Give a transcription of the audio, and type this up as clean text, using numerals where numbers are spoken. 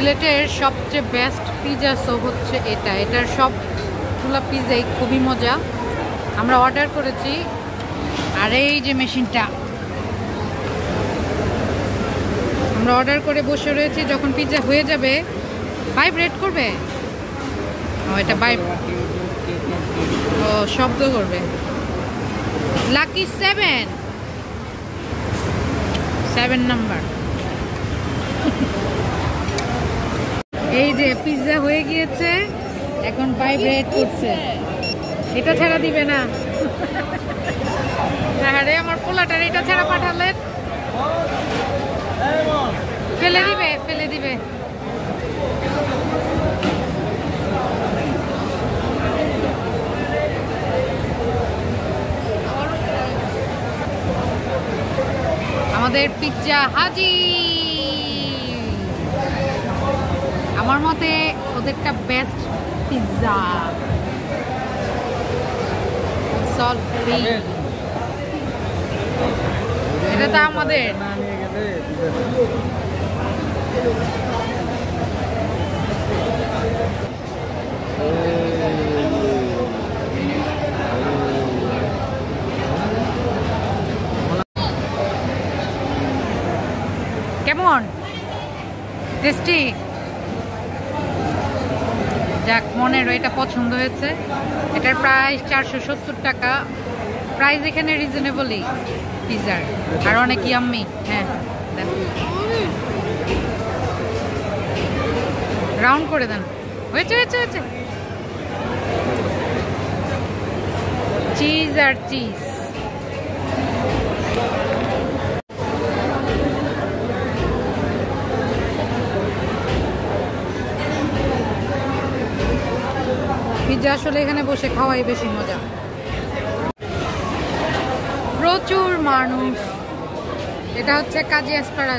সিলেটের সবচেয়ে best pizza shop হচ্ছে এটা। এটার সবগুলো পিৎজাই খুবই মজা। আমরা অর্ডার করেছি, আর এই যে মেশিনটা আমরা অর্ডার করে বসে রয়েছি। যখন পিৎজা হয়ে যাবে ভাইব্রেট করবে, এটা শব্দ করবে। Lucky 7 number. এই যে পিৎজা হয়ে গিয়েছে, এখন ভাইব্রেট করছে। এটা ছাড়া দিবে না। আরে আমার পোলাটার এটা ছাড়া পাঠালেন, ফেলে দিবে। আমাদের পিৎজা হাজির। আমার মতে ওদেরটা বেস্ট পিৎজা। এটা তো আমাদের কেমন টেস্টি? যাক, মনেরও এটা পছন্দ হয়েছে। এটার প্রাইস 470 টাকা। প্রাইস এখানে রিজনেবলই পিৎজার, আর অনেক ইয়াম্মি। হ্যাঁ, রাউন্ড করে দেন। হয়েছে। চিজ আর চিজ। পিৎজা আসলে এখানে বসে খাওয়াই বেশি মজা। প্রচুর মানুষ। এটা হচ্ছে কাজী আসপাড়া।